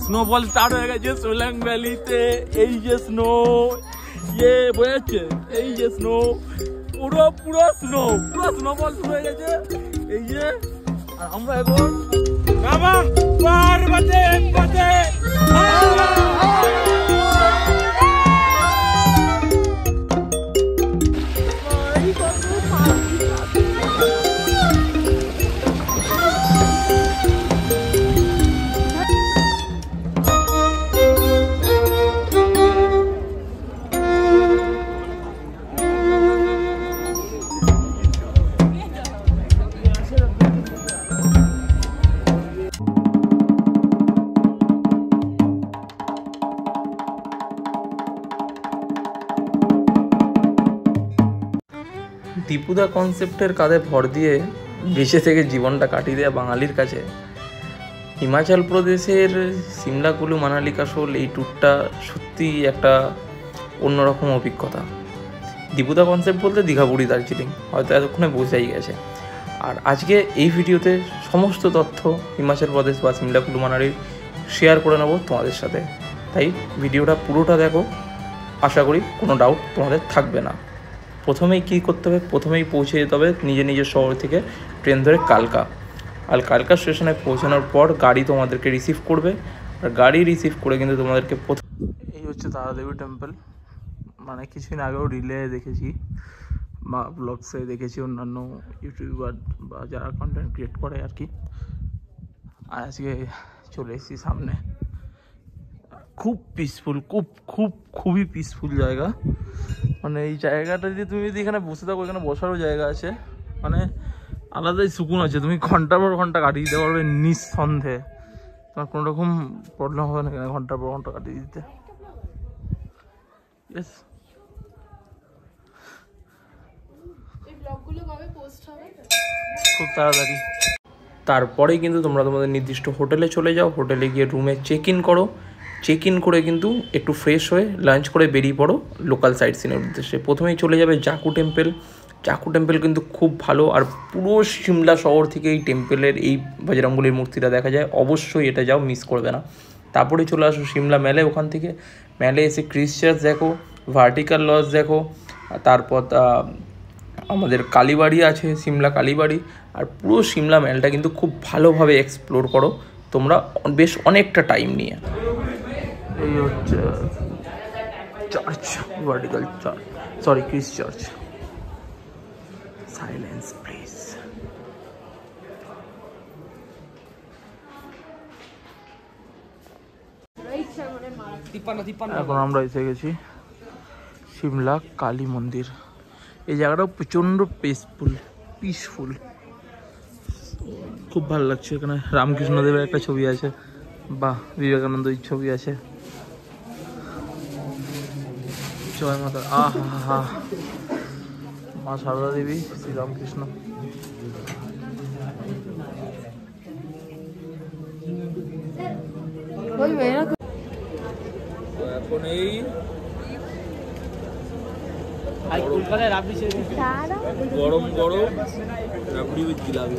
Snowfall start হয়ে গেছে সোলাং ভ্যালিতে। এই যে স্নো, ইয়ে বোঝাচ্ছে, এই যে স্নো, পুরো পুরো স্নো, পুরো স্নোফল শুরু হয়ে গেছে। এই যে আর আমরা এখন পার্বতে পথে দীপুদা কনসেপ্টের কাঁধে ভর দিয়ে বেঁচে থেকে জীবনটা কাটিয়ে দেওয়া বাঙালির কাছে হিমাচল প্রদেশের সিমলা কুলু মানালি কাসোল এই ট্যুরটা সত্যিই একটা অন্যরকম অভিজ্ঞতা। দীপুদা কনসেপ্ট বলতে দীঘা, পুরী, দার্জিলিং হয়তো এতক্ষণে বোঝাই গেছে। আর আজকে এই ভিডিওতে সমস্ত তথ্য হিমাচল প্রদেশ বা সিমলা কুলু মানালির শেয়ার করে নেবো তোমাদের সাথে, তাই ভিডিওটা পুরোটা দেখো, আশা করি কোনো ডাউট তোমাদের থাকবে না। প্রথমেই কী করতে হবে, প্রথমেই পৌঁছে যেতে হবে নিজের শহর থেকে ট্রেন ধরে কালকা। আর কালকা স্টেশনে পৌঁছানোর পর গাড়ি তোমাদেরকে রিসিভ করবে, আর গাড়ি রিসিভ করে কিন্তু তোমাদেরকে এই হচ্ছে তারাদেবী টেম্পল। মানে কিছুদিন আগেও রিলে দেখেছি বা ব্লগসে দেখেছি অন্যান্য ইউটিউবার বা যারা কন্টেন্ট ক্রিয়েট করে আর কি। আর আজকে চলে এসেছি সামনে, খুব পিসফুল, খুবই পিসফুল জায়গা। মানে এই জায়গাটা যদি তুমি যদি এখানে বসে থাকো, এখানে বসারও জায়গা আছে, মানে আলাদাই সুকুন আছে। তুমি ঘন্টার পর ঘন্টা কাটিয়ে দিতে পারবে নিঃসন্দেহে, তোমার কোনো রকম প্রবলেম হবে না এখানে ঘন্টার পর ঘন্টা কাটিয়ে দিতে। খুব তাড়াতাড়ি। তারপরেই কিন্তু তোমরা তোমাদের নির্দিষ্ট হোটেলে চলে যাও, হোটেলে গিয়ে রুমে চেক ইন করো। চেক ইন করে কিন্তু একটু ফ্রেশ হয়ে লাঞ্চ করে বেরিয়ে পড়ো লোকাল সাইট সিনের উদ্দেশ্যে। প্রথমেই চলে যাবে জাকু টেম্পল। জাকু টেম্পল কিন্তু খুব ভালো, আর পুরো সিমলা শহর থেকে এই টেম্পলের এই বজরংবলীর মূর্তিটা দেখা যায়। অবশ্যই এটা যাও, মিস করবে না। তারপরে চলে আসো সিমলা মেলে, ওখান থেকে মেলে এসে ক্রিস চার্চ দেখো, ভার্টিক্যাল লজ দেখো, তারপর আমাদের কালীবাড়ি আছে, সিমলা কালীবাড়ি। আর পুরো সিমলা মেলটা কিন্তু খুব ভালোভাবে এক্সপ্লোর করো তোমরা বেশ অনেকটা টাইম নিয়ে। এই হচ্ছে church, vertical church, sorry Chris church. Silence please. এখন আমরা এসে গেছি সিমলা কালী মন্দির। এই জায়গাটা প্রচণ্ড পিসফুল, খুব ভালো লাগছে। এখানে রামকৃষ্ণদেবের একটা ছবি আছে, বা বিবেকানন্দের ছবি আছে। জয় মাতা, আহা, মা সারদা দেবী, শ্রীরামকৃষ্ণ। এখন এই গরম রাবড়ি উইথ জিলাপি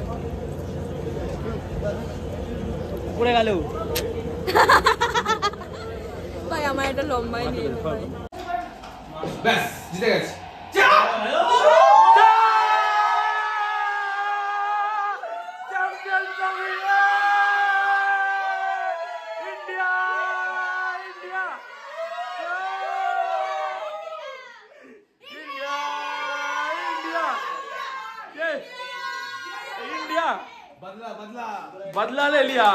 পড়ে গেল ভাই। আমার এটা লম্বাই নেই, ব্যাস জিতে গেছে। बदला ले लिया।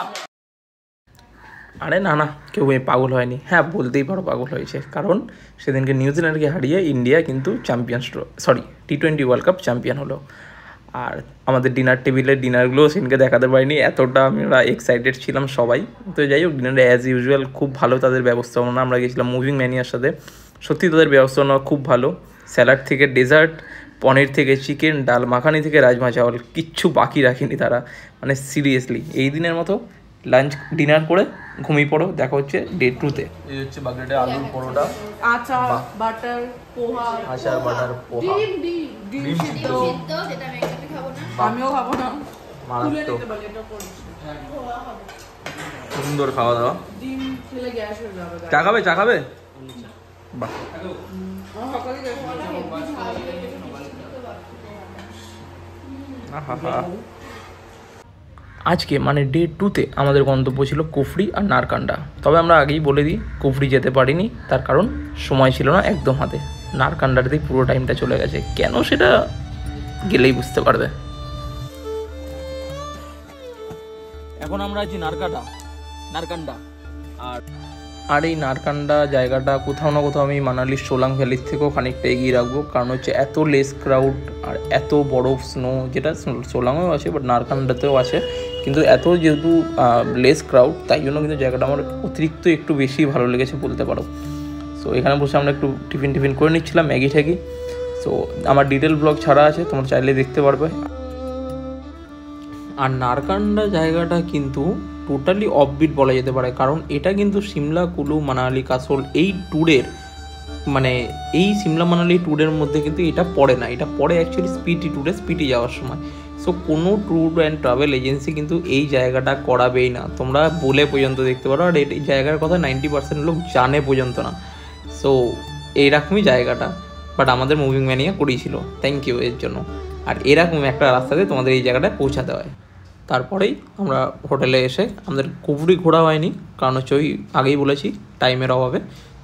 আরে না, কেউ পাগল হয়নি। হ্যাঁ, বলতেই পারো পাগল হয়েছে, কারণ সেদিনকে নিউজিল্যান্ডকে হারিয়ে ইন্ডিয়া কিন্তু T20 ওয়ার্ল্ড কাপ চ্যাম্পিয়ন হলো। আর আমাদের ডিনার টেবিলের ডিনারগুলো সেদিনকে দেখাতে পারিনি, এতটা আমরা এক্সাইটেড ছিলাম সবাই। তো যাই হোক, ডিনারে অ্যাজ ইউজুয়াল খুব ভালো তাদের ব্যবস্থাপনা। আমরা গেছিলাম মুভিং ম্যানিয়ার সাথে, সত্যি তাদের ব্যবস্থাপনা খুব ভালো। স্যালাড থেকে ডেজার্ট, পনির থেকে চিকেন, ডাল মাখানি থেকে রাজমা চাওয়াল, কিচ্ছু বাকি রাখেনি তারা। মানে সিরিয়াসলি এই দিনের মতো লাঞ্চ ডিনার করে ঘুমিয়ে পড়ো। দেখা হচ্ছে ডে 2-তে। এই হচ্ছে বাকেটে আলুর পরোটা, আচার, বাটার, পোহা, ডিম সিদ্ধ, যেটা আমি একদমই খাবো না, আমিও খাবো না। মারাত্মক। সুন্দর খাওয়া দাওয়া। ডিম খেলে গ্যাস হয়ে যাবে। চা খাবে? চা খাবে? বাহ, সকালে গ্যাস আজকে মানে ডে 2তে আমাদের গন্তব্য ছিল কুফরি আর নারকান্ডা। তবে আমরা আগেই বলে দিই কুফরি যেতে পারিনি, তার কারণ সময় ছিল না একদম হাতে। নারকান্ডাতেই পুরো টাইমটা চলে গেছে। কেন সেটা গেলেই বুঝতে পারবে। এখন আমরা আছি নারকান্ডা। আর এই নারকান্ডা জায়গাটা কোথাও না কোথাও আমি মানালির সোলাং ভ্যালির থেকেও খানিকটা এগিয়ে রাখবো, কারণ হচ্ছে এত লেস ক্রাউড আর এত বরফ স্নো, যেটা সোলাংয়েও আছে বাট নারকান্ডাতেও আছে, কিন্তু এত যেহেতু লেস ক্রাউড তাই জন্য কিন্তু জায়গাটা আমার অতিরিক্ত একটু বেশি ভালো লেগেছে বলতে পারো। সো এখানে বসে আমরা একটু টিফিন করে নিচ্ছিলাম, ম্যাগি ঠ্যাগি। সো আমার ডিটেল ব্লগ ছাড়া আছে, তোমরা চাইলে দেখতে পারবে। আর নারকান্ডা জায়গাটা কিন্তু টোটালি অফবিট বলা যেতে পারে, কারণ এটা কিন্তু সিমলা, কুলু, মানালি, কাসোল এই ট্যুরের মানে এই সিমলা মানালি ট্যুরের মধ্যে কিন্তু এটা পড়ে না। এটা পড়ে অ্যাকচুয়ালি স্পিটি যাওয়ার সময়। সো কোনো ট্যুর অ্যান্ড ট্রাভেল এজেন্সি কিন্তু এই জায়গাটা করাবেই না, তোমরা বলে পর্যন্ত দেখতে পারো। আর এই জায়গার কথা 90% লোক জানে পর্যন্ত না। সো এইরকমই জায়গাটা, বাট আমাদের মুভিং ম্যানিয়া করিয়েছিল, থ্যাংক ইউ এর জন্য। আর এরকম একটা রাস্তাতে তোমাদের এই জায়গাটায় পৌঁছাতে হয়। তারপরেই আমরা হোটেলে এসে আমাদের কুফরি ঘোরা হয়নি, কারণ হচ্ছে ওই আগেই বলেছি টাইমের অভাবে।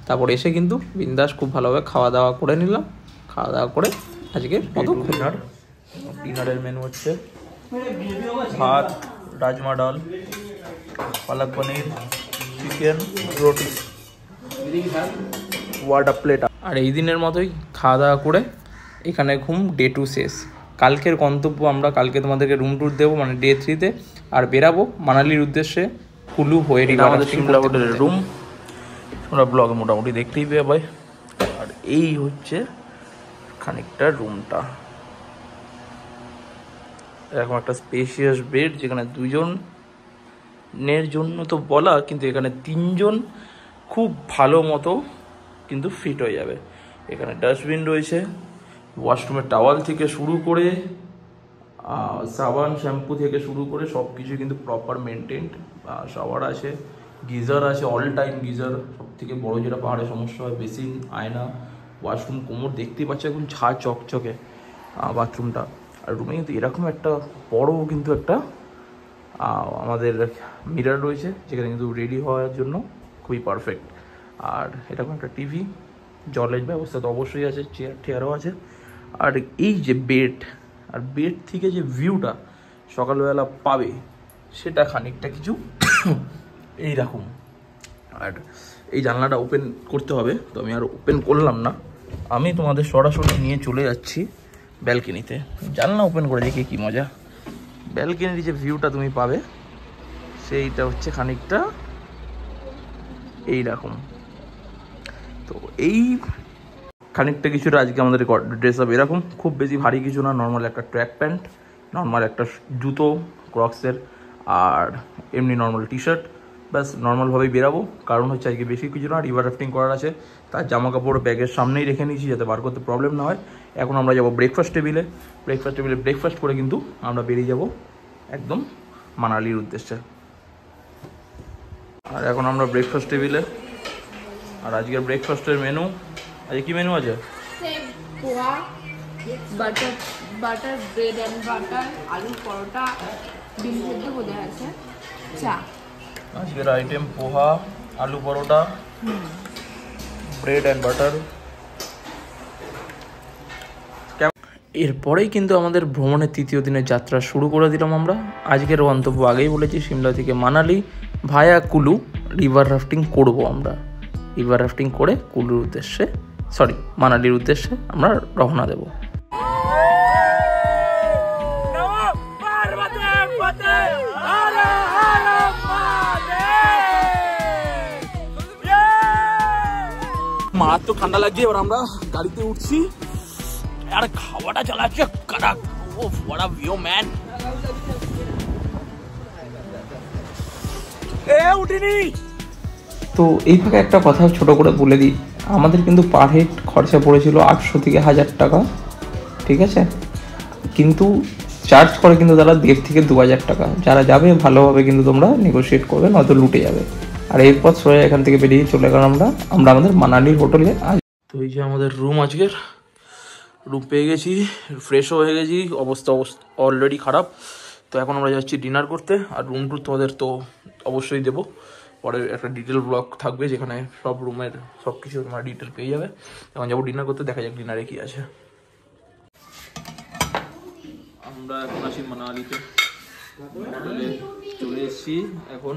তারপর এসে কিন্তু বিন্দাস খুব ভালোভাবে খাওয়া দাওয়া করে নিলাম। খাওয়া দাওয়া করে আজকে ডিনারের মেনু হচ্ছে ভাত, রাজমা ডাল, পালক পনির, চিকেন, রুটি, ওয়াটার প্লেট। আর এই দিনের মতোই খাওয়া দাওয়া করে এখানে ঘুম। ডে 2 শেষ। কালকের গন্তব্য আমরা কালকে তোমাদেরকে রুম ট্যুর দেবো, মানে ডে 3-তে। আর বেরাবো মানালির উদ্দেশ্যে কুলু হয়ে। আমাদের সিমলা হোটেলের রুম তোমরা ব্লগে মোটামুটি দেখতেই পেয়ে ভাই। আর এই হচ্ছে খানিকটা রুমটা, এরকম একটা স্পেশিয়াস বেড, যেখানে 2 জনের জন্য তো বলা, কিন্তু এখানে 3 জন খুব ভালো মতো কিন্তু ফিট হয়ে যাবে। এখানে ডাস্টবিন রয়েছে, ওয়াশরুমের টাওয়াল থেকে শুরু করে সাবান শ্যাম্পু থেকে শুরু করে সব কিছু কিন্তু প্রপার মেনটেন্ড। শাওয়ার আছে, গিজার আছে, অল টাইম গিজার। সব থেকে বড়ো যেটা পাহাড়ে সমস্যা হয়, বেসিন, আয়না, ওয়াশরুম, কোমর দেখতেই পাচ্ছ এখন ছা চকচকে বাথরুমটা। আর রুমে কিন্তু এরকম একটা বড় কিন্তু একটা আমাদের মিরর রয়েছে, যেখানে কিন্তু রেডি হওয়ার জন্য খুবই পারফেক্ট। আর এরকম একটা টিভি, জলের ব্যবস্থা তো অবশ্যই আছে, চেয়ার টেয়ারও আছে। আর এই যে বেড, আর বেড থেকে যে ভিউটা সকালবেলা পাবে সেটা খানিকটা কিছু এইরকম। আর এই জানলাটা ওপেন করতে হবে, তো আমি আর ওপেন করলাম না। আমি তোমাদের সরাসরি নিয়ে চলে যাচ্ছি ব্যালকনিতে। জানলা ওপেন করে দেখি কি মজা। ব্যালকনির যে ভিউটা তুমি পাবে সেইটা হচ্ছে খানিকটা এইরকম। তো এই খানিকটা কিছুটা আজকে আমাদের ড্রেস আপ এরকম, খুব বেশি ভারী কিছু না। নর্মাল একটা ট্র্যাক প্যান্ট, নর্মাল একটা জুতো ক্রক্সের, আর এমনি নর্মাল টি শার্ট, ব্যাস নর্মালভাবেই বেরাবো। কারণ হচ্ছে আজকে বেশি কিছু না, রিভার রাফটিং করার আছে। তার জামা কাপড় ব্যাগের সামনেই রেখে নিয়েছি যাতে বার করতে প্রবলেম না হয়। এখন আমরা যাবো ব্রেকফাস্ট টেবিলে। ব্রেকফাস্ট করে কিন্তু আমরা বেরিয়ে যাব একদম মানালির উদ্দেশ্যে। আর এখন আমরা ব্রেকফাস্ট টেবিলে। আর আজকের ব্রেকফাস্টের মেনু, আজকে কি মেনু আছে? Same poha, butter bread and butter, aloo paratha, ডিম সেদ্ধ বোধ আছে, চা। আজকের আইটেম পোহা, আলু পরোটা, ব্রেড অ্যান্ড বাটার। এরপরেই কিন্তু আমাদের ভ্রমণের 3য় দিনের যাত্রা শুরু করে দিলাম আমরা। আজকের গন্তব্য আগেই বলেছি সিমলা থেকে মানালি ভায়া কুলু রিভার রাফটিং করব আমরা। রিভার রাফটিং করে কুলুর উদ্দেশ্যে, সরি মানালির উদ্দেশ্যে আমরা রওনা দেব। মারাত্মক ঠান্ডা লাগছে। এবার আমরা গাড়িতে উঠছি আর খাওয়াটা চালাচ্ছে কারাক। ও হোয়াট আ ভিউ ম্যান। উঠিনি। তো এই ফাঁকে একটা কথা ছোট করে বলে দিই, আমাদের কিন্তু পার হেড খরচা পড়েছিল 800 থেকে 1000 টাকা, ঠিক আছে? কিন্তু চার্জ করে কিন্তু তারা 1,500 থেকে 2,000 টাকা। যারা যাবে ভালোভাবে কিন্তু তোমরা নেগোশিয়েট করবে, নয়তো লুটে যাবে। আর এরপর সোজা এখান থেকে বেরিয়ে চলে গেলাম আমরা আমাদের মানালির হোটেলে। তো এই যে আমাদের রুম, আজকের রুম পেয়ে গেছি, ফ্রেশও হয়ে গেছি, অবস্থা অলরেডি খারাপ। তো এখন আমরা যাচ্ছি ডিনার করতে। আর রুম টুর তোমাদের তো অবশ্যই দেবো, পরে একটা ডিটেল ব্লগ থাকবে যেখানে সব রুমের সব কিছু তোমরা ডিটেল পেয়ে যাবে। এখন যাবো ডিনার করতে, দেখা যাক ডিনারে কি আছে। আমরা এখন আছি মানালিতে, হোটেলে চলে এসেছি, এখন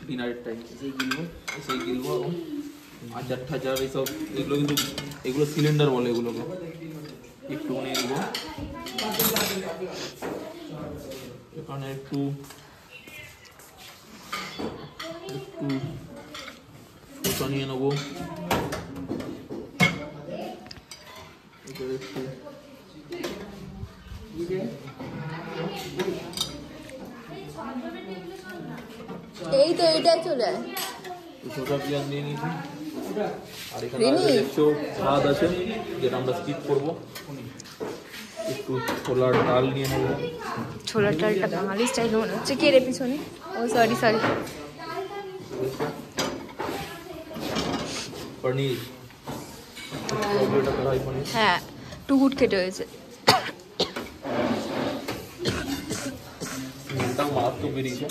ডিনারের টাইম। সেই গিলবো আচার ঠাচার এইসব, এগুলো কিন্তু এগুলো সিলিন্ডার বলে, এগুলোকে একটু নিয়ে নেবো। এখানে একটু শসা নিয়ে নেবো, একটু এই তো এটাই চলে শসা পেঁয়াজ নিয়ে নিয়েছি। আর এখানে দেখছো ভাত আছে, যেটা আমরা স্কিপ করবো। একটু ছোলার ডাল নিয়ে নেবো। ছোলার ডালটা বাঙালি স্টাইল মনে হচ্ছে। কে রে পিছনে? ও সরি পনির, কড়াই পনির, হ্যাঁ টুকুট কেটে হয়েছে। এটাও মারাত্মক বেরিয়েছে।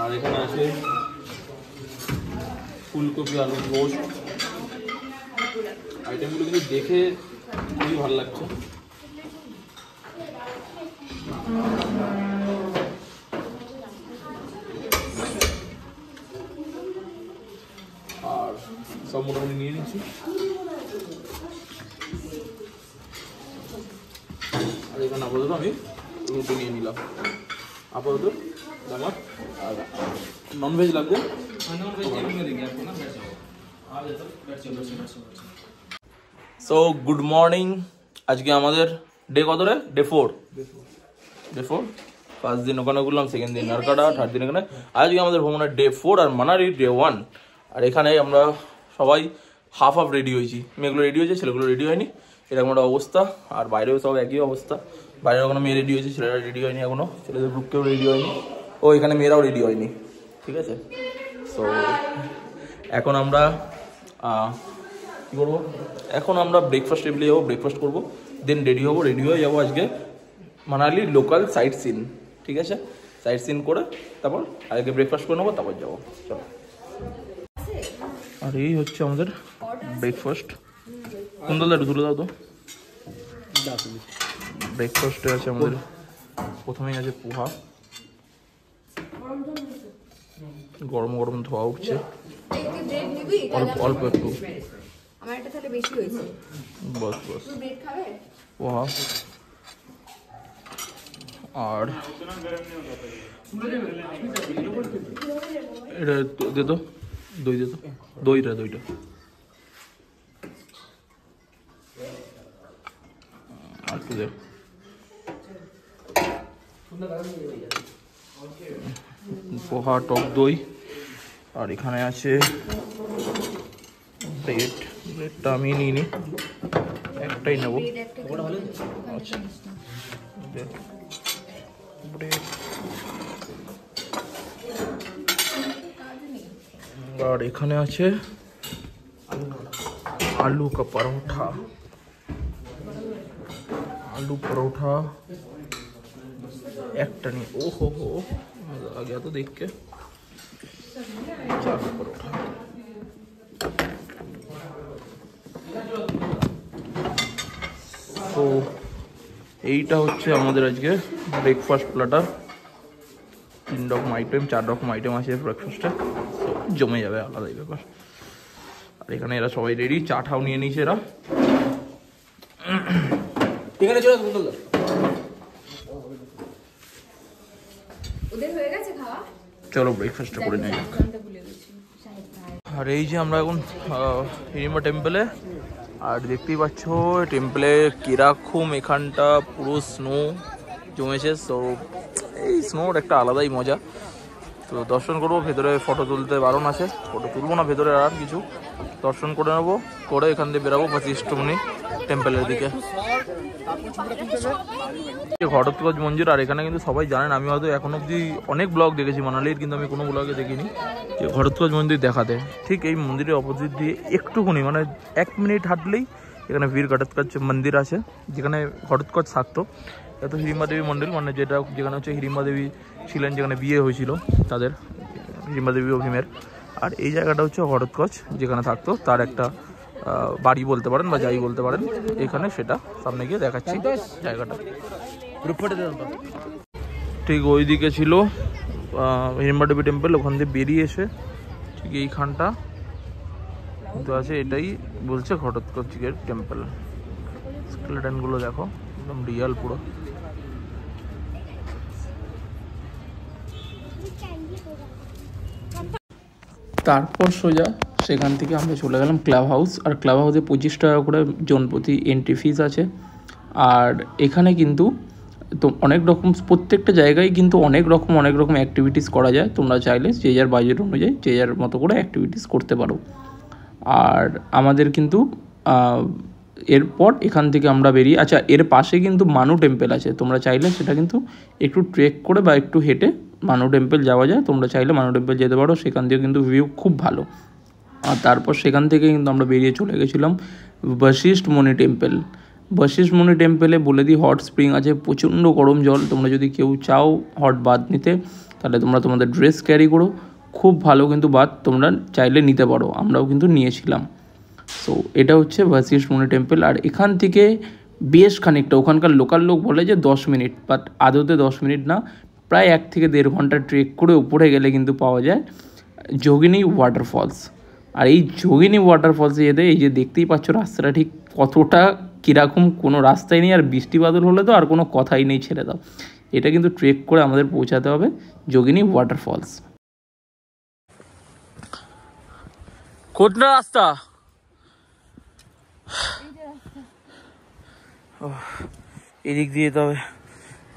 আর এখানে আছে ফুলকপি আলু রোস্ট। আইটেমগুলো কিন্তু দেখে খুবই ভালো লাগছে। আর সব মোটামুটি নিয়ে নিচ্ছি। আর এখানে আপাতত আমি রুটি নিয়ে নিলাম। আপাতত আমার আর ননভেজ লাগবে। So good morning. আজকে আমাদের ডে কত রে? ডে 4। ফার্স্ট দিন ওখানে ঘুরলাম, সেকেন্ড দিন নারকাটা, থার্ড দিন এখানে। আজকে আমাদের ভ্রমণের ডে 4 আর মানালি ডে 1। আর এখানে আমরা সবাই হাফ রেডি হয়েছি। মেয়েগুলো রেডি হয়েছে, ছেলেগুলো রেডি হয়নি, এরকম একটা অবস্থা। আর বাইরেও সব একই অবস্থা, বাইরে ওখানে মেয়ে রেডি হয়েছে, ছেলেরা রেডি হয়নি এখনো, ছেলেদের গ্রুপ কেউ রেডি হয়নি, ও এখানে মেয়েরাও রেডি হয়নি, ঠিক আছে। সো এখন আমরা কী করবো, এখন আমরা ব্রেকফাস্ট টেবিলে যাবো, ব্রেকফাস্ট করবো, দেন রেডি হবো, রেডি হয়ে যাবো আজকে মানালি লোকাল সাইট সিন, ঠিক আছে। সাইট সিন করে তারপর আজকে ব্রেকফাস্ট করে নেবো, তারপর যাবো, চলো। আর এই হচ্ছে আমাদের ব্রেকফাস্ট। কুন্দল একটু তুলে দাও তো। ব্রেকফাস্টে আছে আমাদের, প্রথমেই আছে পোহা, গরম গরম ধোয়া উঠছে, অল্প একটু, বস পোহা। আর এটা দে তো, দই দে তো, দইটা আর একটু দে। পোহা, টক দই। আর এখানে আছে ব্রেডটা আমি নিই নি, একটাই নেবো। আচ্ছা ব্রেড। আর এখানে আছে आलू का परोठा, आलू परोठा एक टनी। ओ हो मजा आ गया तो देख के। आलू परोठा तो এইটা হচ্ছে আমাদের আজকে ব্রেকফাস্ট প্ল্যাটার। 3 রকম আইটেম, 4 রকম আইটেম আছে ব্রেকফাস্টে, জমে যাবে, আলাদাই ব্যাপার। আর এখানে এরা সবাই রেডি, চা ঠাও নিয়ে নিয়েছে এরা। এখানে চলো চলো ব্রেকফাস্টটা করে নেই। আর এই যে আমরা এখন হিড়িম্বা টেম্পলে, আর দেখতেই পাচ্ছ টেম্পলে কিরকম এখানটা পুরো স্নো জমেছে। তো এই স্নোর একটা আলাদাই মজা। তো দর্শন করবো, ভেতরে ফটো তুলতে বারণ আছে, ফটো তুলবো না ভেতরে, আর কিছু দর্শন করে নেবো, করে এখান দিয়ে বেরাবো বশিষ্ঠমুনি টেম্পলের দিকে। ঘটোৎকচ মন্দির, আর এখানে কিন্তু সবাই জানেন, আমি হয়তো এখন অব্দি অনেক ব্লগ দেখেছি মানালির, কিন্তু আমি কোনো ব্লগে দেখিনি যে ঘটোৎকচ মন্দির দেখাতে। ঠিক এই মন্দিরের অপোজিট দিয়ে একটুখানি মানে 1 মিনিট হাঁটলেই এখানে বীর ঘটোৎকচ মন্দির আছে, যেখানে ঘটোৎকচ থাকতো। এত হিড়িম্বা দেবী মন্দির, মানে যেটা যেখানে হচ্ছে হিড়িম্বা দেবী ছিলেন, যেখানে বিয়ে হয়েছিল তাদের, হিড়িম্বা দেবী ও ভীমের। আর এই জায়গাটা হচ্ছে ঘটোৎকচ যেখানে থাকতো, তার একটা বাড়ি বলতে পারেন বা যাই বলতে পারেন। এখানে সেটা সামনে গিয়ে দেখাচ্ছি জায়গাটা। ঠিক ওই দিকে ছিল হিড়িম্বা দেবী টেম্পল, ওখান দিয়ে বেরিয়ে এসে ঠিক এইখানটা কিন্তু আছে, এটাই বলছে ঘটোৎকচের টেম্পল। স্কেলেটনগুলো দেখো একদম রিয়াল পুরো। তারপর সোজা সেখান থেকে আমরা চলে গেলাম ক্লাব হাউস। আর ক্লাব হাউসে 25 টাকা করে জন প্রতি এন্ট্রি ফিস আছে। আর এখানে কিন্তু তো অনেক রকম, প্রত্যেকটা জায়গায় কিন্তু অনেক রকম অ্যাক্টিভিটিস করা যায়। তোমরা চাইলে যে যার বাজেট অনুযায়ী যে যার মতো করে অ্যাক্টিভিটিস করতে পারো। আর আমাদের কিন্তু এরপর এখান থেকে আমরা বেরিয়ে, আচ্ছা এর পাশে কিন্তু মানু টেম্পল আছে, তোমরা চাইলে সেটা কিন্তু একটু ট্রেক করে বা একটু হেঁটে মানু টেম্পল যাওয়া যায়। তোমরা চাইলে মানু টেম্পল যেতে পারো, সেখান থেকে কিন্তু ভিউ খুব ভালো। আর তারপর সেখান থেকে কিন্তু আমরা বেরিয়ে চলে গেছিলাম বশিষ্ঠমুনি টেম্পল। বশিষ্ঠমুনি টেম্পলে বলে দিই হট স্প্রিং আছে, প্রচণ্ড গরম জল। তোমরা যদি কেউ চাও হট বাথ নিতে, তাহলে তোমরা তোমাদের ড্রেস ক্যারি করো, খুব ভালো কিন্তু বাথ তোমরা চাইলে নিতে পারো, আমরাও কিন্তু নিয়েছিলাম। সো এটা হচ্ছে বশিষ্ঠমুনি টেম্পল। আর এখান থেকে বেশ খানিকটা, ওখানকার লোকাল লোক বলে যে 10 মিনিট, বাট আদৌতে 10 মিনিট না, প্রায় 1 থেকে 1.5 ঘন্টা ট্রেক করে উপরে গেলে কিন্তু পাওয়া যায় যোগিনী ওয়াটারফলস। আর এই যোগিনী ওয়াটারফলসে যেতে, এই যে দেখতেই পাচ্ছ রাস্তাটা ঠিক কতটা কীরকম, কোনো রাস্তাই নেই। আর বৃষ্টি বাদল হলে তো আর কোনো কথাই নেই, ছেড়ে দাও। এটা কিন্তু ট্রেক করে আমাদের পৌঁছাতে হবে যোগিনী ওয়াটারফলস। কোনটা রাস্তা? এদিক দিয়ে যেতে হবে।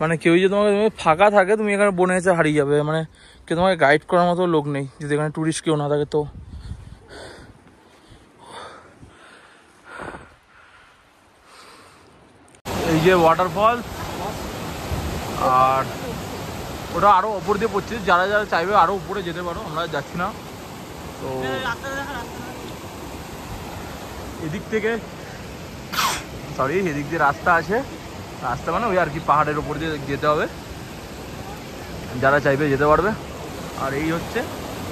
মানে কেউ যদি তোমাকে ফাঁকা থাকে, তুমি এখানে বনে এসে হারিয়ে যাবে, মানে কেউ তোমাকে গাইড করার মতো লোক নেই যদি এখানে টুরিস্ট কেউ না থাকে। তো এই যে ওয়াটারফল, আর ওটা আরো উপর দিয়ে পড়ছে, যারা যারা চাইবে আরো উপরে যেতে পারো, আমরা যাচ্ছি না। তো এদিক থেকে এদিক দিয়ে রাস্তা আছে, রাস্তা মানে ওই আর কি পাহাড়ের উপর দিয়ে যেতে হবে, যারা চাইবে যেতে পারবে। আর এই হচ্ছে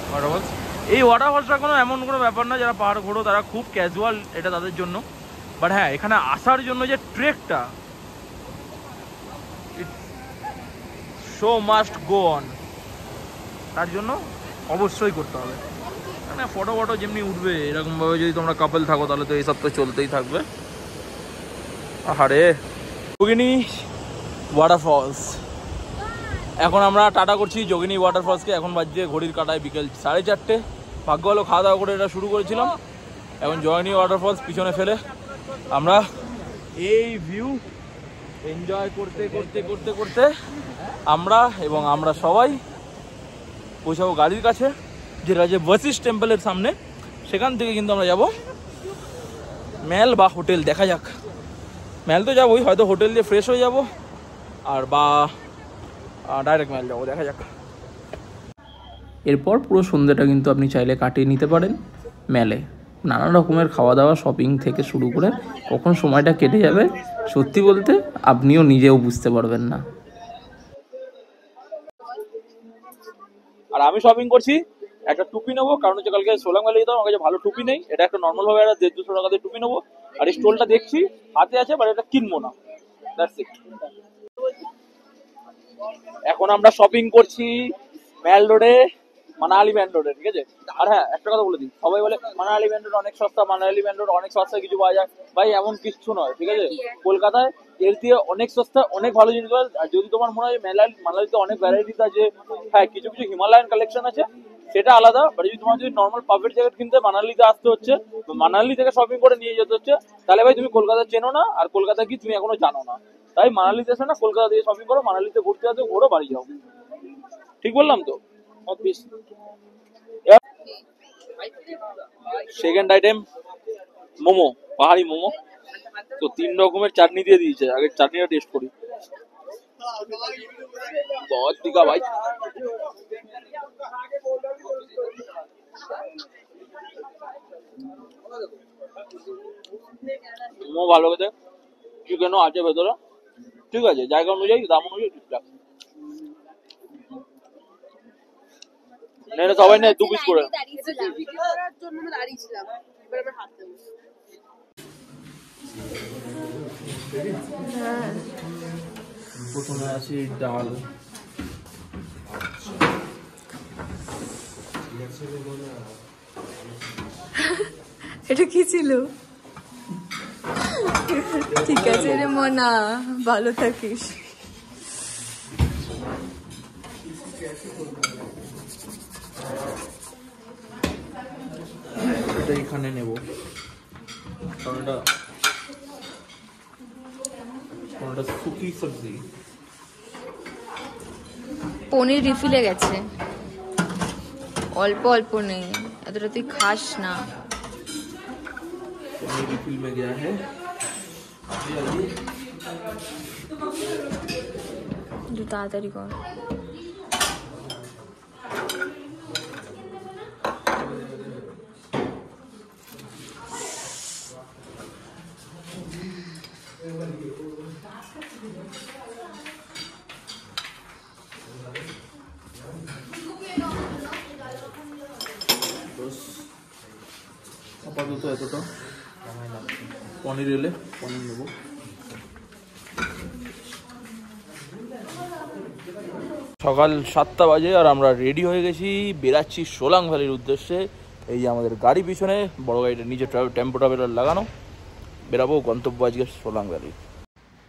ওয়াটারফলস। এই ওয়াটারফলসটা কোনো এমন কোনো ব্যাপার না, যারা পাহাড় ঘোরো তারা খুব ক্যাজুয়াল, এটা তাদের জন্য। বাট হ্যাঁ, এখানে আসার জন্য যে ট্রেকটা, শো মাস্ট গো অন, তার জন্য অবশ্যই করতে হবে। মানে ফটো যেমনি উঠবে, এরকমভাবে যদি তোমরা কাপল থাকো তাহলে তো এইসব তো চলতেই থাকবে। আরে যোগিনী ওয়াটারফলস, এখন আমরা টাটা করছি যোগিনী ওয়াটারফলসকে। এখন বাজছে ঘড়ির কাঁটায় বিকেল 4:30। ভাগ্য হলো খাওয়া দাওয়া করে এটা শুরু করেছিলাম। এখন যোগিনী ওয়াটারফলস পিছনে ফেলে আমরা এই ভিউ এনজয় করতে করতে করতে করতে আমরা সবাই পৌঁছাবো গাড়ির কাছে, যেটা যে বশিষ্ঠ টেম্পলের সামনে। সেখান থেকে কিন্তু আমরা যাব মেল বা হোটেল, দেখা যাক। মেল তো যাবোই, হয়তো হোটেল দিয়ে ফ্রেশ হয়ে যাব, আর বা ডাইরেক্ট মেল যাবো, দেখা যাক। এরপর পুরো সন্ধ্যাটা কিন্তু আপনি চাইলে কাটিয়ে নিতে পারেন মেলে। নানা রকমের খাওয়া দাওয়া, শপিং থেকে শুরু করে কখন সময়টা কেটে যাবে সত্যি বলতে আপনিও নিজেও বুঝতে পারবেন না। আর আমি শপিং করছি, একটা টুপি নেবো, কারণ হচ্ছে কালকে সোলাং ভ্যালি যেতাম, আমার কাছে ভালো টুপি নেই। এটা একটা নর্মাল ভাবে একটা 150-200 টাকা দিয়ে টুপি নেবো। আর এই স্টোলটা দেখছি হাতে আছে, বাট এটা কিনবো না, দ্যাটস ইট। এখন আমরা শপিং করছি ম্যাল রোডে, মানালি ম্যান রোডে, ঠিক আছে। আর হ্যাঁ, একটা কথা বলে দিই, সবাই বলে মানালি ম্যান রোড অনেক সস্তা, মানালি ম্যান রোড অনেক সস্তায় কিছু পাওয়া যায়। ভাই এমন কিচ্ছু নয়, ঠিক আছে। কলকাতায় এর দিয়ে অনেক সস্তা, অনেক ভালো জিনিস পাওয়া যায়। আর যদি তোমার মনে হয় মানালিতে অনেক ভ্যারাইটিস আছে, হ্যাঁ কিছু কিছু হিমালয়ান কালেকশন আছে, সেটা আলাদা। বাট যদি তোমার যদি নর্মাল পারফেক্ট জ্যাকেট কিনতে মানালিতে আসতে হচ্ছে, মানালি থেকে শপিং করে নিয়ে যেতে হচ্ছে, তাহলে ভাই তুমি কলকাতা চেনো না, আর কলকাতা কি তুমি এখনো জানো না। তাই মানালিতে এসে না, কলকাতা থেকে শপিং করো, মানালিতে ঘুরতে আসো, ঘোরো, বাড়ি যাও। ঠিক বললাম তো? সেকেন্ড আইটেম মোমো, পাহাড়ি মোমো। তো 3 রকমের চাটনি দিয়ে দিয়েছে, আগে চাটনিটা টেস্ট করি। बहुत तीखा भाई। মোমো ভালো খেতে, চিকেনও আছে ভেতরে, ঠিক আছে, জায়গা অনুযায়ী দাম অনুযায়ী ঠিকঠাক। নেড়ে সবাই নেয় 2 পিস করে। প্রথমে আছে ডাল, এটা কি ছিল? ঠিক আছে রে মনা, ভালো থাকিস। এটা এখানে নেব, কারণ এটা শুকি সবজি। পনির রিফিলে গেছে, অল্প অল্প নেই, এতটা তুই খাস না। पनीर रिफिल में गया है। जो ताड़ाताड़ी कर। আপাতত এতটা পনির এলে পনির নেব। সকাল 7টা বাজে আর আমরা রেডি হয়ে গেছি, বেরাচ্ছি সোলাং ভ্যালির উদ্দেশ্যে। এই যে আমাদের গাড়ি পিছনে, বড় গাড়িটা নিচে টেম্পো ট্রাভেলার লাগানো, বেরাবো গন্তব্য আজকে সোলাং ভ্যালি।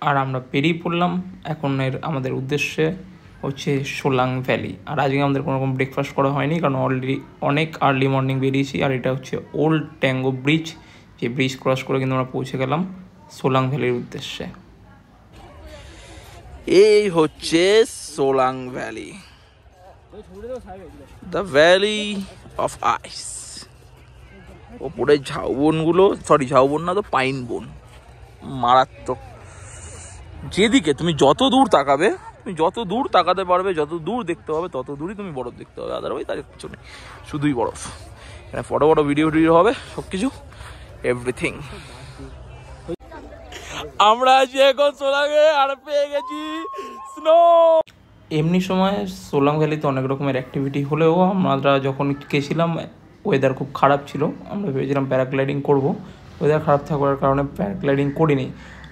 আর আমরা বেরিয়ে পড়লাম। এখন আমাদের উদ্দেশ্যে হচ্ছে সোলাং ভ্যালি। আর আজকে আমাদের কোনো রকম ব্রেকফাস্ট করা হয়নি, কারণ অলরেডি অনেক আর্লি মর্নিং বেরিয়েছি। আর এটা হচ্ছে ওল্ড ট্যাঙ্গো ব্রিজ, যে ব্রিজ ক্রস করে কিন্তু আমরা পৌঁছে গেলাম সোলাং ভ্যালির উদ্দেশ্যে। এই হচ্ছে Solang valley, the valley of ice. ওপরে ঝাউবনগুলো, সরি ঝাউবন না তো পাইন বন, মারাত্মক। যেদিকে তুমি যত দূর তাকাবে, তুমি যত দূর তাকাতে পারবে, যত দূর দেখতে হবে, তত দূরই তুমি বরফ দেখতে হবে। আদারওয়াইজ তার কিছু নেই, শুধুই বরফ। এখানে ফটো ভিডিও হবে, সব কিছু, এভরিথিং। আমরা আছি এখন সোলাংয়ে, আর পেয়ে গেছি স্নো। এমনি সময় সোলাং ভ্যালিতে অনেক রকমের অ্যাক্টিভিটি হলেও আমরা যখন গেছিলাম ওয়েদার খুব খারাপ ছিল। আমরা ভেবেছিলাম প্যারাগ্লাইডিং করব, ওয়েদার খারাপ থাকার কারণে প্যারাগ্লাইডিং করিনি।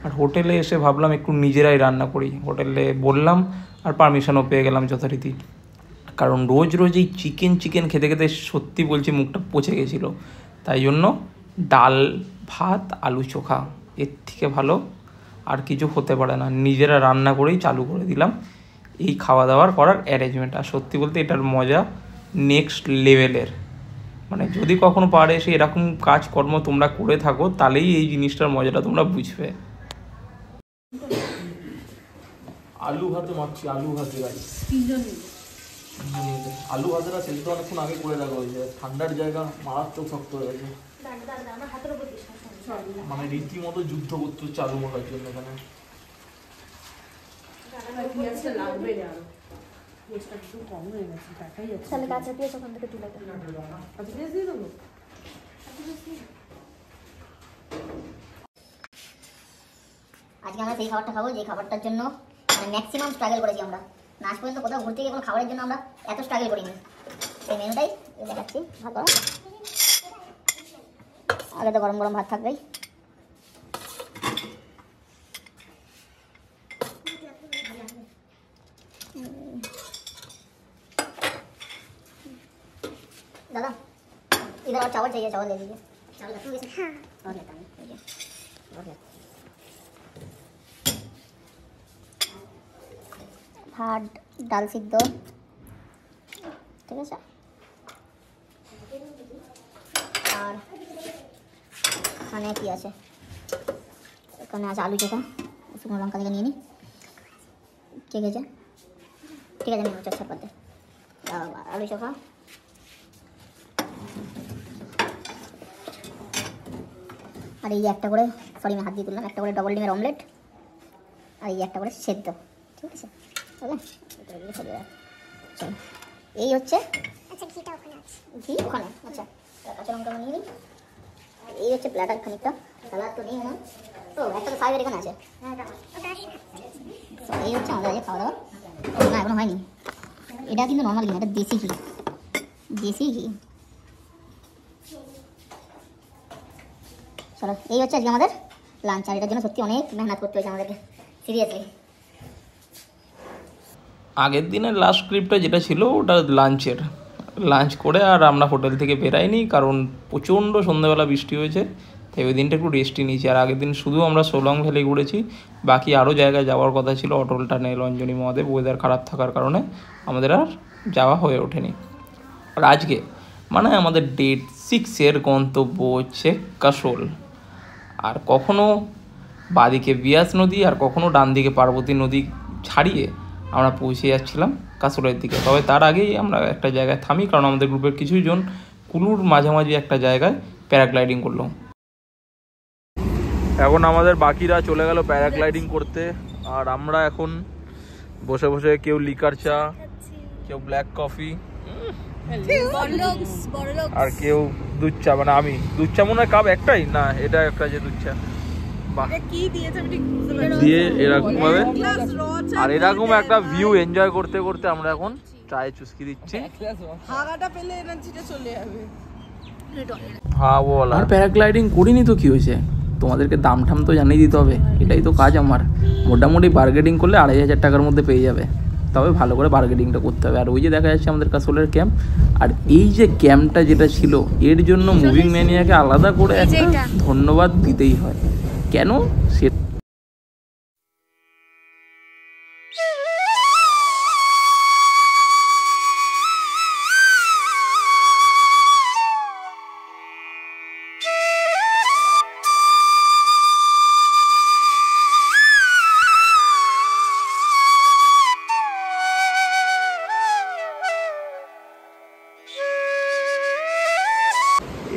আর হোটেলে এসে ভাবলাম একটু নিজেরাই রান্না করি, হোটেলে বললাম, আর পারমিশনও পেয়ে গেলাম যথারীতি। কারণ রোজ রোজ এই চিকেন খেতে খেতে সত্যি বলছি মুখটা পচে গেছিলো। তাই জন্য ডাল ভাত আলু চোখা, এর থেকে ভালো আর কিছু হতে পারে না। নিজেরা রান্না করেই চালু করে দিলাম এই খাওয়া দাওয়ার করার অ্যারেঞ্জমেন্ট। আর সত্যি বলতে এটার মজা নেক্সট লেভেলের। মানে যদি কখনো পারে সে এরকম কাজকর্ম তোমরা করে থাকো, তাহলেই এই জিনিসটার মজাটা তোমরা বুঝবে। আলু ভাতে মারছি, আলু ভাতে গাড়ি আলু ভাতেটা সেদ্ধ অনেকক্ষণ আগে করে রাখা হয়েছে। ঠান্ডার জায়গা মারাত্মক শক্ত হয়ে গেছে, মানে রীতিমতো যুদ্ধ করতে হচ্ছে আলু মাখার জন্য। এখানে আজকে আমরা সেই খাবারটা খাবো যে খাবারটার জন্য ম্যাক্সিমাম স্ট্রাগল করেছি আমরা। আজ পর্যন্ত কোথাও ঘুরতে গিয়ে কোনো খাবারের জন্য আমরা এত স্ট্রাগল করিনি। সেই মেনুটাই দেখাচ্ছি। ভাত গরম, আগে তো গরম গরম ভাত থাকবেই। दादा इधर और चावल चाहिए, चावल ले लीजिए। चावल रखोगे? हाँ। और लेता हूँ। भात डाल सिদ্ধ, ঠিক আছে। আর এখানে কি আছে? এখানে আছে আলু চোখা, শুকনো লঙ্কা থেকে নিয়ে নিই। ঠিক আছে, ঠিক আছে, নিয়ে চচ্চট করতে। আলু চোখা, আর এই একটা করে, সরি আমি হাত দিয়ে তুললাম, একটা করে ডবল ডিমের অমলেট, আর এই একটা করে সেদ্ধ। ঠিক আছে, চলো এই হচ্ছে ঘি ওখানে। আচ্ছা কাঁচা লঙ্কা নিয়ে নিই। এই হচ্ছে প্ল্যাটার খানিকটা, স্যালাড তো নেই না, তো একটা তো ফাইবার এখানে আছে। এই হচ্ছে আমাদের আজকে খাওয়া দাওয়া। না এখনো হয়নি, এটা কিন্তু নর্মাল ঘি, এটা দেশি ঘি, দেশি ঘি। চলো এই হচ্ছে আজকে আমাদের লাঞ্চ, আর এটার জন্য সত্যি অনেক মেহনত করতে হয়েছে আমাদেরকে, সিরিয়াসলি। আগের দিনের লাস্ট ক্লিপটা যেটা ছিল ওটা লাঞ্চের, লাঞ্চ করে আর আমরা হোটেল থেকে বেরাইনি, কারণ প্রচণ্ড সন্ধ্যাবেলা বৃষ্টি হয়েছে, তাই ওই দিনটা একটু রেস্টই নিয়েছি। আর আগের দিন শুধু আমরা সোলাং ভ্যালি ঘুরেছি, বাকি আরও জায়গায় যাওয়ার কথা ছিল, অটল টানেল, অঞ্জনী মহাদেব, ওয়েদার খারাপ থাকার কারণে আমাদের আর যাওয়া হয়ে ওঠেনি। আর আজকে মানে আমাদের ডেট 6 গন্তব্য হচ্ছে কাসোল, আর কখনও বাঁদিকে বিয়াস নদী আর কখনও ডান দিকে পার্বতী নদী ছাড়িয়ে আমরা পৌঁছে যাচ্ছিলাম কাসোলের দিকে। তবে তার আগেই আমরা একটা জায়গায় থামি, কারণ আমাদের গ্রুপের কিছুজন কুলুর মাঝামাঝি একটা জায়গায় প্যারাগ্লাইডিং করলো। এখন আমাদের বাকিরা চলে গেল প্যারাগ্লাইডিং করতে, আর আমরা এখন বসে বসে কেউ লিকার চা, কেউ ব্ল্যাক কফি, আর কেউ দুধ চা। মানে আমি দুধ চা মনে হয় কাপ একটাই না, এটা একটা যে দুধ চা দিয়ে এরকম ভাবে, আর এরকম একটা ভিউ এনজয় করতে করতে আমরা এখন চায়ে চুস্কি দিচ্ছি। হ্যাঁ বল, আর প্যারাগ্লাইডিং করিনি তো কি হয়েছে, তোমাদেরকে দাম ঠাম তো জানিয়ে দিতে হবে, এটাই তো কাজ আমার। মোটামুটি বার্গেনিং করলে 2500 টাকার মধ্যে পেয়ে যাবে, তবে ভালো করে বার্গেনিংটা করতে হবে। আর ওই যে দেখা যাচ্ছে আমাদের কাসোলের ক্যাম্প, আর এই যে ক্যাম্পটা যেটা ছিল এর জন্য মুভিং ম্যানিয়াকে আলাদা করে একটা ধন্যবাদ দিতেই হয়। কেন সে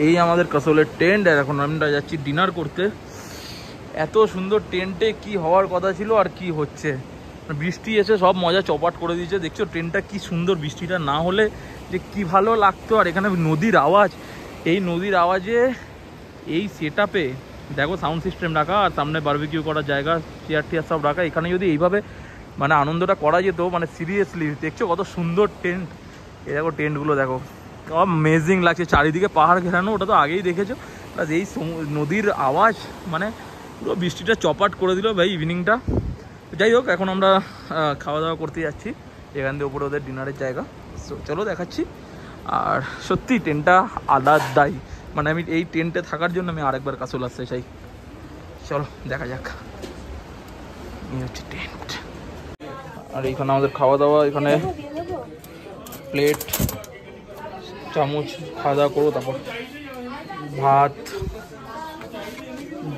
এই আমাদের কাসোলের টেন্ট, আর এখন আমরা যাচ্ছি ডিনার করতে। এত সুন্দর টেন্টে কি হওয়ার কথা ছিল আর কি হচ্ছে, বৃষ্টি এসে সব মজা চপাট করে দিয়েছে। দেখছো টেন্টটা কি সুন্দর, বৃষ্টিটা না হলে যে কি ভালো লাগতো। আর এখানে নদীর আওয়াজ, এই নদীর আওয়াজে এই সেটআপে দেখো সাউন্ড সিস্টেম রাখা, আর সামনে বারবিকিউ করার জায়গা, চেয়ার টিয়ার সব রাখা। এখানে যদি এইভাবে মানে আনন্দটা করা যেত, মানে সিরিয়াসলি দেখছো কত সুন্দর টেন্ট। এই দেখো টেন্টগুলো দেখো, অ্যামেজিং লাগছে, চারিদিকে পাহাড় ঘেরানো, ওটা তো আগেই দেখেছো। প্লাস এই নদীর আওয়াজ মানে পুরো বৃষ্টিটা চপাট করে দিল ভাই ইভিনিংটা। যাই হোক, এখন আমরা খাওয়া দাওয়া করতে যাচ্ছি, এখান থেকে উপরে ওদের ডিনারের জায়গা। সো চলো দেখাচ্ছি। আর সত্যি টেন্টটা আলাদাই, মানে আমি এই টেন্টে থাকার জন্য আমি আরেকবার কাসোল আসতে চাই। চলো দেখা যাক, এই হচ্ছে টেন্ট। আর এখানে আমাদের খাওয়া দাওয়া, এখানে প্লেট চামচ খাওয়া দাওয়া করবো, তারপর ভাত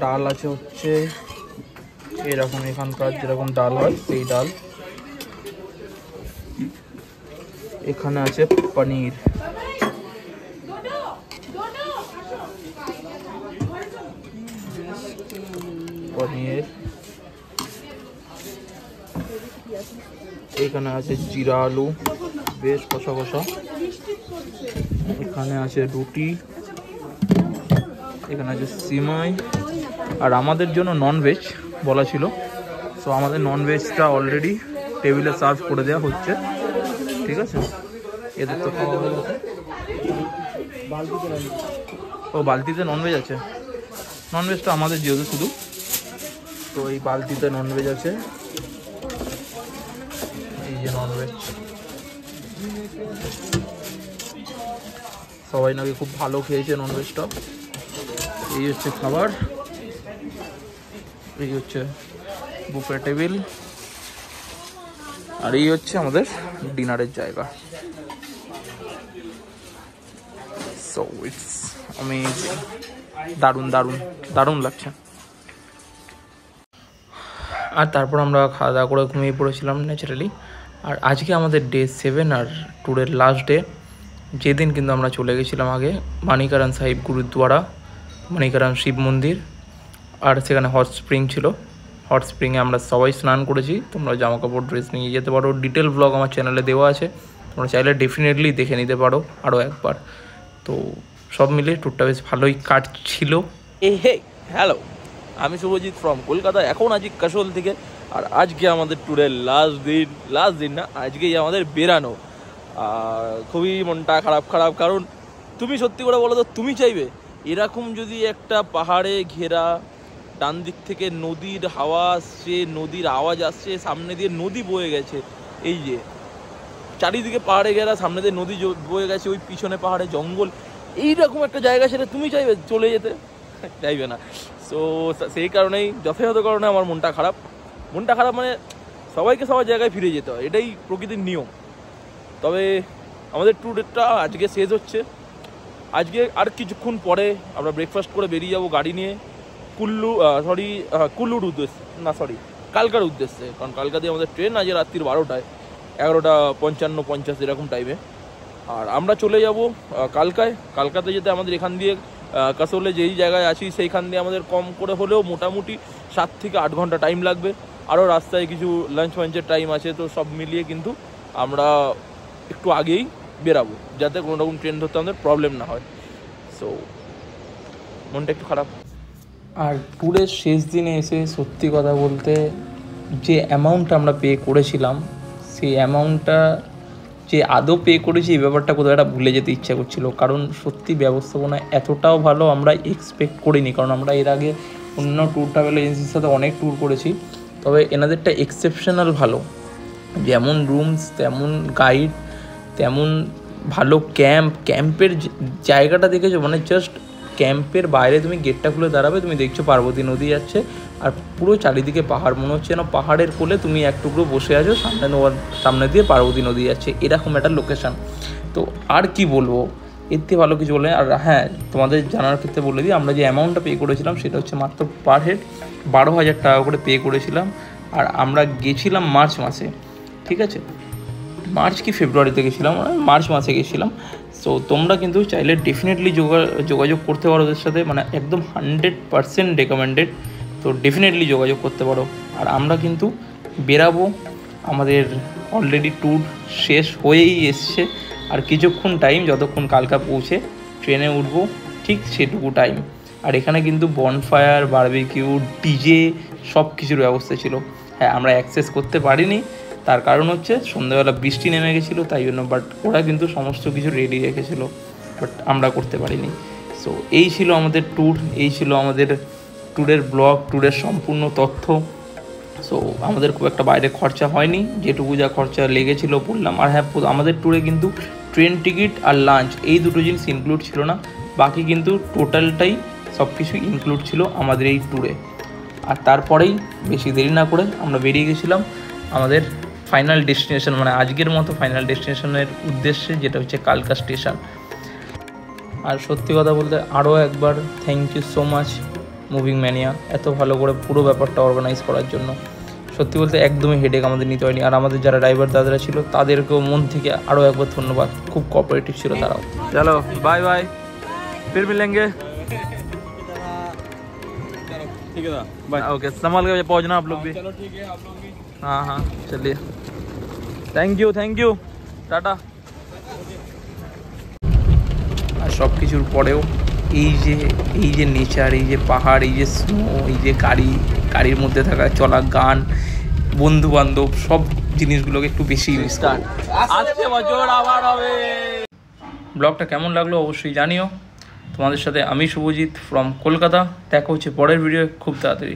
ডাল আছে হচ্ছে এরকম, এখানকার যেরকম ডাল হয় সেই ডাল। এখানে আছে পনির, এখানে আছে জিরা আলু বেশ কষা কষা, এখানে আছে রুটি, এখানে আছে সিমাই। আর আমাদের জন্য ননভেজ বলা ছিল, সো আমাদের ননভেজটা অলরেডি টেবিলে সার্ভ করে দেওয়া হচ্ছে। ঠিক আছে, এদের তো খাওয়া হয়ে গেছে। ও বালতিতে ননভেজ আছে, ননভেজটা আমাদের যেহেতু শুধু, তো এই বালতিতে ননভেজ আছে। এই যে ননভেজ, সবাই নাকি খুব ভালো খেয়েছে ননভেজটা। এই হচ্ছে খাবার, এই হচ্ছে বুফে টেবিল, আর এই হচ্ছে আমাদের ডিনারের জায়গা। সো ইটস অ্যামেজিং, দারুণ দারুণ দারুণ লাগছে। আর তারপর আমরা খাওয়া দাওয়া করে ঘুমিয়ে পড়েছিলাম ন্যাচারালি। আর আজকে আমাদের ডে 7 আর ট্যুরের লাস্ট ডে, যেদিন কিন্তু আমরা চলে গেছিলাম আগে মানিকারান সাহিব গুরুদ্বারা, মানিকারান শিব মন্দির, আর সেখানে হট স্প্রিং ছিল। হট স্প্রিংয়ে আমরা সবাই স্নান করেছি। তোমরা জামা কাপড় ড্রেস নিয়ে যেতে পারো, ডিটেল ব্লগ আমার চ্যানেলে দেওয়া আছে, তোমরা চাইলে ডেফিনেটলি দেখে নিতে পারো আরও একবার। তো সব মিলে ট্যুরটা বেশ ভালোই কাটছিল। হে হ্যালো, আমি শুভজিৎ ফ্রম কলকাতা। এখন আছি কাশোল থেকে, আর আজকে আমাদের ট্যুরের লাস্ট দিন না, আজকেই আমাদের বেরানো। খুবই মনটা খারাপ, কারণ তুমি সত্যি করে বলো তো, তুমি চাইবে এরকম যদি একটা পাহাড়ে ঘেরা, ডান দিক থেকে নদীর হাওয়া আসছে, নদীর আওয়াজ আসছে, সামনে দিয়ে নদী বয়ে গেছে, এই যে চারিদিকে পাহাড়ে ঘেরা, সামনে দিয়ে নদী বয়ে গেছে, ওই পিছনে পাহাড়ে জঙ্গল, এইরকম একটা জায়গা সেটা তুমি চাইবে চলে যেতে? চাইবে না। সো সেই কারণেই, যথাযথ কারণে আমার মনটা খারাপ মানে সবাইকে সবার জায়গায় ফিরে যেতে হয়, এটাই প্রকৃতির নিয়ম। তবে আমাদের ট্যুরটা আজকে শেষ হচ্ছে। আজকে আর কিছুক্ষণ পরে আমরা ব্রেকফাস্ট করে বেরিয়ে যাব গাড়ি নিয়ে কুল্লুর উদ্দেশ্যে, কালকার উদ্দেশ্যে। কারণ কালকা দিয়ে আমাদের ট্রেন আজ রাত্রির 12টায়, 11:55-50 এরকম টাইমে। আর আমরা চলে যাব কালকাতে যেতে আমাদের এখান দিয়ে কাসোলে যেই জায়গায় আছি সেইখান দিয়ে আমাদের কম করে হলেও মোটামুটি 7 থেকে 8 ঘন্টা টাইম লাগবে। আরও রাস্তায় কিছু লাঞ্চের টাইম আছে, তো সব মিলিয়ে কিন্তু আমরা একটু আগেই বেরাবো, যাতে কোনো রকম ট্রেন ধরতে আমাদের প্রবলেম না হয়। সো মনটা একটু খারাপ। আর ট্যুরের শেষ দিনে এসে সত্যি কথা বলতে, যে অ্যামাউন্টটা আমরা পে করেছিলাম, সেই অ্যামাউন্টটা যে আদৌ পে করেছি এই ব্যাপারটা কোথাও একটা ভুলে যেতে ইচ্ছা করছিল। কারণ সত্যি ব্যবস্থাপনা এতটাও ভালো আমরা এক্সপেক্ট করিনি। কারণ আমরা এর আগে অন্য ট্যুর ট্রাভেল এজেন্সির সাথে অনেক ট্যুর করেছি, তবে এনাদেরটা এক্সেপশনাল ভালো। যেমন রুমস, তেমন গাইড, তেমন ভালো ক্যাম্পের জায়গাটা দেখেছো, মানে জাস্ট ক্যাম্পের বাইরে তুমি গেটটা খুলে দাঁড়াবে, তুমি দেখছো পার্বতী নদী যাচ্ছে, আর পুরো চারিদিকে পাহাড়, মনে হচ্ছে না পাহাড়ের কোলে তুমি এক টুকরো বসে আছো, সামনে দিয়ে পার্বতী নদী যাচ্ছে, এরকম একটা লোকেশান। তো আর কি বলবো, এর থেকে ভালো কিছু বলে। আর হ্যাঁ, তোমাদের জানার ক্ষেত্রে বলে দিই, আমরা যে অ্যামাউন্টটা পে করেছিলাম সেটা হচ্ছে মাত্র পার হেড 12,000 টাকা করে পে করেছিলাম। আর আমরা গেছিলাম মার্চ মাসে, ঠিক আছে, মার্চ কি ফেব্রুয়ারিতে গেছিলাম, মার্চ মাসে গেছিলাম। সো তোমরা কিন্তু চাইলে ডেফিনেটলি যোগাযোগ করতে পারো ওদের সাথে, মানে একদম 100% রেকমেন্ডেড। তো ডেফিনেটলি যোগাযোগ করতে পারো। আর আমরা কিন্তু বেরাবো, আমাদের অলরেডি ট্যুর শেষ হয়েই এসছে। আর কিছুক্ষণ টাইম, যতক্ষণ কালকা পৌঁছে ট্রেনে উঠবো, ঠিক সেটুকু টাইম। আর এখানে কিন্তু বনফায়ার, বারবিকিউ, ডিজে সব কিছুর ব্যবস্থা ছিল। হ্যাঁ, আমরা অ্যাক্সেস করতে পারিনি, তার কারণ হচ্ছে সন্ধ্যাবেলা বৃষ্টি নেমে গেছিলো, তাই জন্য। বাট ওরা কিন্তু সমস্ত কিছু রেডি রেখেছিলো, বাট আমরা করতে পারিনি। সো এই ছিল আমাদের ট্যুর, এই ছিল আমাদের ট্যুরের ব্লগ, ট্যুরের সম্পূর্ণ তথ্য। সো আমাদের খুব একটা বাইরে খরচা হয়নি, যেটুকু যা খরচা লেগেছিলো বললাম। আর হ্যাঁ, আমাদের ট্যুরে কিন্তু ট্রেন টিকিট আর লাঞ্চ এই দুটো জিনিস ইনক্লুড ছিল না, বাকি কিন্তু টোটালটাই সব কিছু ইনক্লুড ছিল আমাদের এই ট্যুরে। আর তারপরেই বেশি দেরি না করে আমরা বেরিয়ে গেছিলাম আমাদের ফাইনাল ডেস্টিনেশন, মানে আজকের মতো ফাইনাল ডেস্টিনেশনের উদ্দেশ্যে, যেটা হচ্ছে কালকা স্টেশন। আর সত্যি কথা বলতে আরও একবার thank you so much Moving Mania, এত ভালো করে পুরো ব্যাপারটা অর্গানাইজ করার জন্য। সত্যি বলতে একদমই হেডেক আমাদের নিতে হয়নি। আর আমাদের যারা ড্রাইভার দাদারা ছিল তাদেরকেও মন থেকে আরও একবার ধন্যবাদ, খুব কোঅপারেটিভ ছিল তারাও। চলো বাই বাই, फिर मिलेंगे। ठीक है बाय। ओके, संभाल के पहुंचना आप लोग भी। चलो ठीक है, आप लोग भी। हाँ चलिए, थैंक यू टाटा। আর সব কিছুর পরেও এই যে নেচার, এই যে পাহাড়, এই যে স্নো, এই যে গাড়ির মধ্যে থাকা চলা গান, বন্ধু বান্ধব, সব জিনিসগুলোকে একটু বেশি মিস করি। ব্লগটা কেমন লাগলো অবশ্যই জানিও। তোমাদের সাথে আমি শুভজিৎ ফ্রম কলকাতা। দেখা হচ্ছে পরের ভিডিও খুব তাড়াতাড়ি।